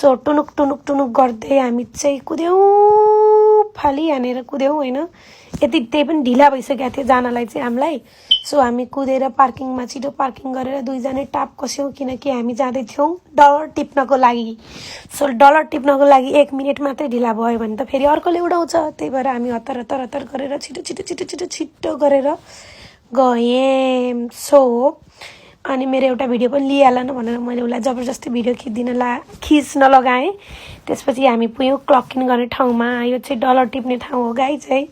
So टुनुक टुनुक टुनुक गर्दै हामी चाहिँ कुद्यौँ, फालिहानेर कुद्यौँ होइन। यति त्यही पनि ढिला भइसकेको थियो जानलाई चाहिँ हामीलाई। सो हामी कुदेर पार्किङमा छिटो पार्किङ गरेर दुईजनै टाप कस्यौँ, किनकि हामी जाँदैथ्यौँ डलर टिप्नको लागि। सो डलर टिप्नको लागि 1 मिनट मात्रै ढिला भयो भने त फेरि अर्कोले उडाउँछ, त्यही भएर हामी हतार हतार हतार गरेर छिटो छिटो छिटो छिटो छिटो गरेर गएँ। सो अनि मेरो एउटा भिडियो पनि लिइहालन भनेर मैले उसलाई जबरजस्ती भिडियो खिच्न लगाएँ। त्यसपछि हामी पुग्यौँ क्लक इन गर्ने ठाउँमा। यो चाहिँ डलर टिप्ने ठाउँ हो गाई चाहिँ।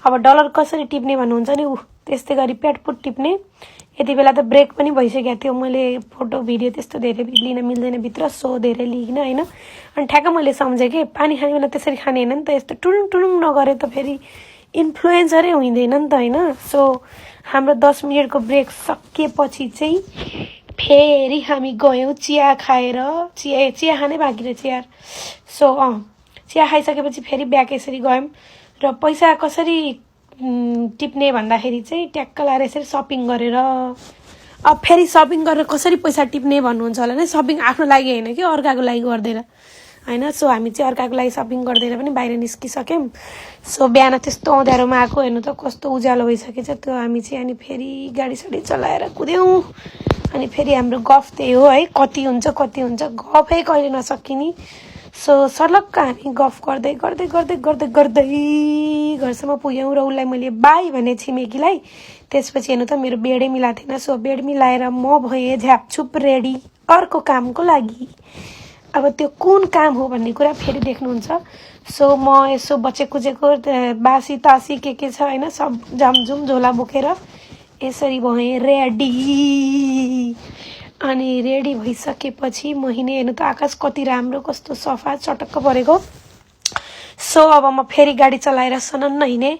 अब डलर कसरी टिप्ने भन्नुहुन्छ नि, त्यस्तै गरी प्याटपुट टिप्ने। यति बेला त ब्रेक पनि भइसकेको थियो, मैले फोटो भिडियो त्यस्तो धेरै लिन मिल्दैन भित्र, सो धेरै लिइनँ होइन। अनि ठ्याक्क मैले सम्झेँ कि पानी खाने बेला त्यसरी खाने होइन नि त, यस्तो टुडुङ टुडुङ नगरे त फेरि इन्फ्लुएन्सरै हुँदैन नि त होइन। सो हाम्रो 10 मिनटको ब्रेक सकिएपछि चाहिँ फेरि हामी गयौँ चिया खाएर। चिया खानै बाँकी रहेछ यार। सो चिया खाइसकेपछि फेरि ब्याक यसरी गयौँ र पैसा कसरी टिप्ने भन्दाखेरि चाहिँ ट्याक्क लाएर यसरी सपिङ गरेर। अब फेरि सपिङ गरेर कसरी पैसा टिप्ने भन्नुहुन्छ होला नि, सपिङ आफ्नो लागि होइन कि अर्काको लागि गर्दैन होइन। सो हामी चाहिँ अर्काको लागि सपिङ गर्दैन पनि बाहिर निस्किसक्यौँ। सो बिहान त्यस्तो अँध्यारोमा आएको हेर्नु त कस्तो उज्यालो भइसकेछ त्यो। हामी चाहिँ अनि फेरि गाडी चलाएर कुद्यौँ। अनि फेरि हाम्रो गफ त्यही हो है, कति हुन्छ गफै कहिले नसकिने। सो सर्लक्क हामी गफ गर्दै गर्दै गर्दै गर्दै गर्दै घरसम्म पुग्यौँ र उसलाई मैले बाई भने छिमेकीलाई। त्यसपछि हेर्नु त मेरो बेडै मिलाएको थिएन। सो बेड मिलाएर म भएँ झ्यापछुप रेडी अर्को कामको लागि। अब त्यो कुन काम हो भन्ने कुरा फेरि देख्नुहुन्छ। सो म यसो बचेको कुचेको बासी तासी के छ होइन सब झमझुम झोला बोकेर यसरी भएँ रेडी। अनि रेडी भइसकेपछि महिने हेर्नु त आकाश कति राम्रो कस्तो सफा चटक्क परेको। सो अब म फेरि गाडी चलाएर सनन्न हिँडेँ।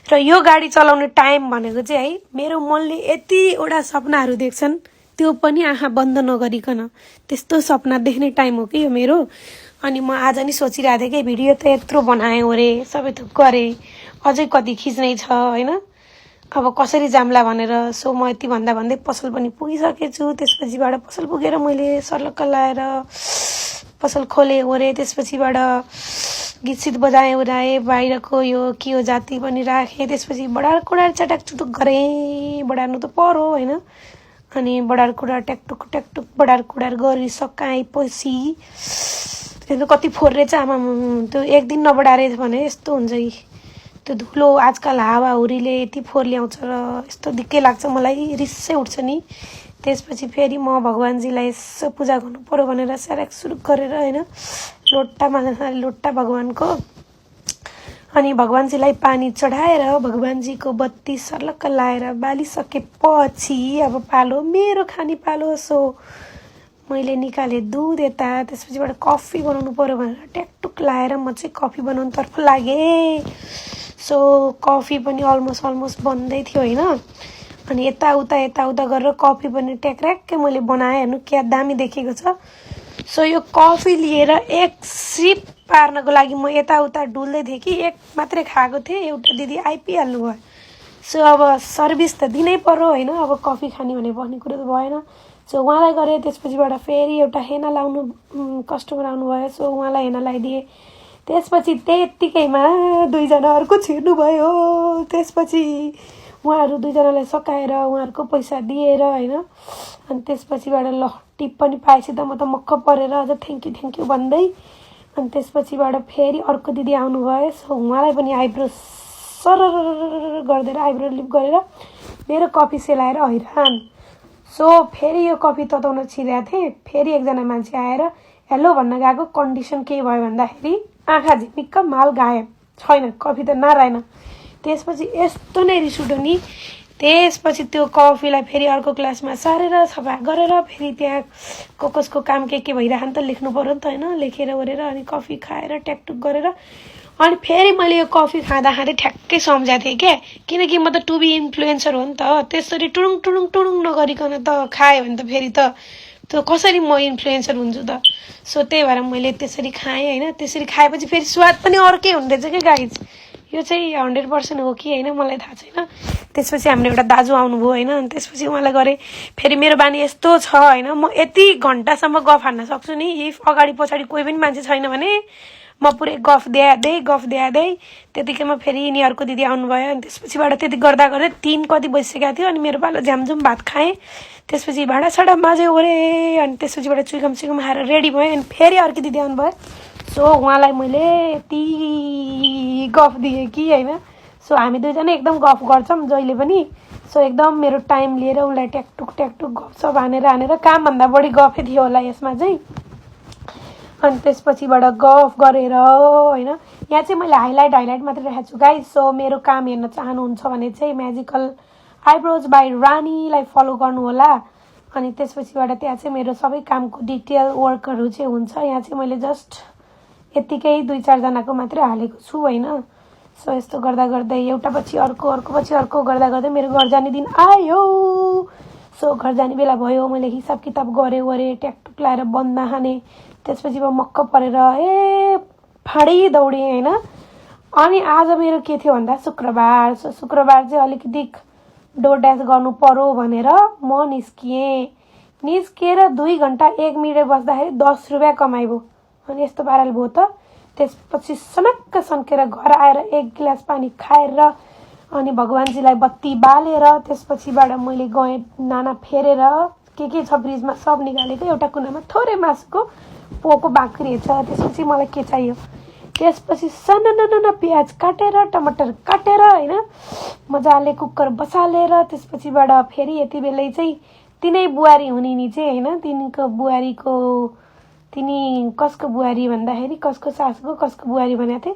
र यो गाडी चलाउने टाइम भनेको चाहिँ है, मेरो मनले यतिवटा सपनाहरू देख्छन् त्यो पनि आँखा बन्द नगरिकन त्यस्तो सपना देख्ने टाइम हो कि यो मेरो। अनि म आज नि सोचिरहेको थिएँ कि भिडियो त यत्रो बनाएँ ओरे सबै थोक गरेँ, अझै कति खिच्नै छ होइन, अब कसरी जाम्ला भनेर। सो म यति भन्दै पसल पनि पुगिसकेछु। त्यसपछिबाट पसल पुगेर मैले सर्लक्क लाएर पसल खोलेँ ओरे। त्यसपछिबाट गीत बजाएँ उडाएँ, बाहिरको यो के हो जाति पनि राखेँ। त्यसपछि बडार कुडार चटाक चुटुक गरेँ, बडार्नु त पर्यो होइन। अनि बडार कुडार ट्याकटुक बडार कुडार गरिसकाएपछि हेर्नु कति फोहोर रहेछ आमा। त्यो एक दिन नबडारे भने यस्तो हुन्छ कि त्यो धुलो आजकल हावाहुरीले यति फोहोर ल्याउँछ र यस्तो दिक्कै लाग्छ मलाई, रिसै उठ्छ नि। त्यसपछि फेरि म भगवान्जीलाई यसो पूजा गर्नु पर्यो भनेर स्यारेक सुरु गरेर होइन लोटा भगवान्को। अनि भगवान्जीलाई पानी चढाएर भगवान्जीको बत्ती सर्लक्क लाएर बालिसकेपछि अब पालो मेरो खाने पालो। सो मैले निकालेँ दुध यता, त्यसपछिबाट कफी बनाउनु पर्यो भनेर ट्याकटुक लाएर म चाहिँ कफी बनाउनुतर्फ लागेँ। सो कफी पनि अलमोस्ट बन्दै थियो होइन। अनि यताउता गरेर कफी पनि ट्याक्र्याक्कै मैले बनाएँ। हेर्नु क्या दामी देखेको छ। सो यो कफी लिएर एक सिप पार्नको लागि म यताउता डुल्दै थिएँ कि एक मात्रै खाएको थिएँ, एउटा दिदी आइपुगिहाल्नु भयो। सो अब सर्भिस त दिनै पर्यो होइन, अब कफी खाने भने भन्ने कुरो त भएन। सो उहाँलाई गरेँ। त्यसपछिबाट फेरि एउटा हेना लाउनु कस्टमर आउनुभयो। सो उहाँलाई हेना लगाइदिएँ। त्यसपछि त्यत्तिकैमा दुईजना अर्को छिर्नुभयो। त्यसपछि उहाँहरू दुईजनालाई सकाएर उहाँहरूको पैसा दिएर होइन। अनि त्यसपछिबाट ल टिप पनि पाएपछि त म त मक्क परेर अझ थ्याङ्क यू भन्दै अनि त्यसपछिबाट फेरि अर्को दिदी आउनुभयो। सो उहाँलाई पनि आइब्रो सर गरिदिएर आइब्रो लिप गरेर मेरो कफी सेलाएर हैरान। सो फेरि यो कफी तताउन छिरेको थिएँ। फेरि एकजना मान्छे आएर हेलो भन्न गएको। कन्डिसन के भयो भन्दाखेरि आँखा झिमिक्क माल गायब छैन, कफी त नारायण। त्यसपछि यस्तो नै रिस उठ्यो नि। त्यसपछि त्यो कफीलाई फेरि अर्को ग्लासमा सारेर सफा गरेर फेरि त्यहाँ कसको काम के भइरहन्छ नि त लेख्नु पर्यो नि त होइन। लेखेर ओरेर अनि कफी खाएर ट्याकटुक गरेर अनि फेरि मैले यो कफी खाँदा ठ्याक्कै सम्झाएको थिएँ क्या। किनकि म त टु बी इन्फ्लुएन्सर हो नि त। त्यसरी टुडुङ नगरिकन त खाएँ भने त फेरि त त्यो कसरी म इन्फ्लुएन्सर हुन्छु त। सो त्यही भएर मैले त्यसरी खाएँ होइन। त्यसरी खाएपछि फेरि स्वाद पनि अर्कै हुँदो रहेछ क्या गाइज। यो चाहिँ 100% हो कि होइन मलाई थाहा छैन। त्यसपछि हाम्रो एउटा दाजु आउनुभयो होइन। अनि त्यसपछि उहाँलाई गरेँ। फेरि मेरो बानी यस्तो छ होइन, म यति घन्टासम्म गफ हान्न सक्छु नि। इफ अगाडि पछाडि कोही पनि मान्छे छैन भने म पुरै गफ दिँदै त्यतिकैमा फेरि यिनीहरूको दिदी आउनुभयो। अनि त्यसपछिबाट त्यति गर्दा 3 कति बजिसकेको थियो। अनि मेरो पालो झ्यामझुम भात खाएँ। त्यसपछि भाँडासाँडा माझ्यो ओरे। अनि त्यसपछिबाट चुइकम खाएर रेडी भयो। अनि फेरि अर्को दिदी आउनुभयो। सो उहाँलाई मैले यति गफ दिएँ कि होइन। सो हामी दुईजना एकदम गफ गर्छौँ जहिले पनि। सो एकदम मेरो टाइम लिएर उसलाई ट्याकटुक गफसप हानेर कामभन्दा बढी गफै थियो होला यसमा चाहिँ। अनि त्यसपछिबाट गफ गरेर होइन। यहाँ चाहिँ मैले हाइलाइट मात्रै राखेको छु गाइज। सो मेरो काम हेर्न चाहनुहुन्छ भने चाहिँ म्याजिकल आइब्रोज बाई रानीलाई फलो गर्नु होला। अनि त्यसपछिबाट त्यहाँ चाहिँ मेरो सबै कामको डिटेल वर्कहरू चाहिँ हुन्छ। यहाँ चाहिँ मैले जस्ट यत्तिकै 2-4 जनाको मात्रै हालेको छु होइन। सो यस्तो गर्दा एउटा पछि अर्को गर्दा मेरो घर जाने दिन आयो। सो घर जाने बेला भयो। मैले हिसाब किताब गरेँ ट्याकटुक लाएर बन्दमा हाने। त्यसपछि म मक्क परेर फाडी दौडेँ होइन। अनि आज मेरो के थियो भन्दा शुक्रबार। सो शुक्रबार चाहिँ अलिकति डोर ड्यास गर्नु पर्यो भनेर म निस्किएर 2 घन्टा 1 मिनट बस्दाखेरि 10 रुपियाँ कमाइबो। अनि यस्तो पाराले भयो त। त्यसपछि सनक्क सन्केर घर आएर 1 गिलास पानी खाएर अनि भगवान्जीलाई बत्ती बालेर त्यसपछिबाट मैले गएँ नाना फेरेर के छ फ्रिजमा सब निकालेको। एउटा कुनामा थोरै मासुको पोको बाँकी रहेछ। त्यसपछि मलाई के चाहियो, त्यसपछि सानो प्याज काटेर टमाटर काटेर होइन मजाले कुकर बसालेर त्यसपछिबाट फेरि यति बेलै चाहिँ तिनै बुहारी हुने नि चाहिँ होइन। तिनी कसको बुहारी भन्दाखेरि कसको सासको कसको बुहारी भनेको थिएँ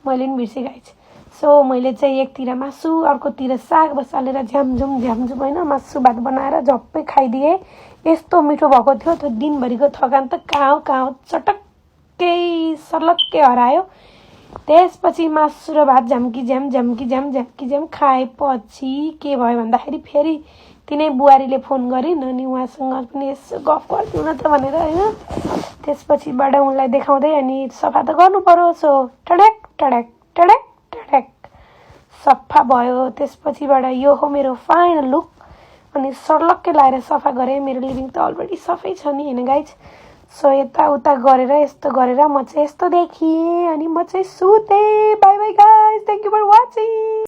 मैले पनि बिर्सेँ गाइज। सो मैले चाहिँ एकतिर मासु अर्कोतिर साग बसालेर झ्यामझुम होइन मासु भात बनाएर झप्पै खाइदिएँ। यस्तो मिठो भएको थियो। त्यो दिनभरिको थकान त कहाँ चटक्कै सर्लक्कै हरायो। त्यसपछि मासु र भात झ्याम्की झ्याम खाएपछि के भयो भन्दाखेरि फेरि तिनै बुहारीले फोन गरिन्। अनि उहाँसँग पनि यसो गफ गरिदिउँ न त भनेर होइन। त्यसपछिबाट उनलाई देखाउँदै अनि सफा त गर्नु पर्यो। सो टड्याक सफा भयो। त्यसपछिबाट यो हो मेरो फाइनल लुक। अनि सर्लक्कै लाएर सफा गरेँ। मेरो लिभिङ त अलरेडी सफै छ नि होइन गाइज। सो यताउता गरेर यस्तो गरेर म चाहिँ यस्तो देखिएँ। अनि म चाहिँ सुतेँ। Bye bye guys, thank you for watching.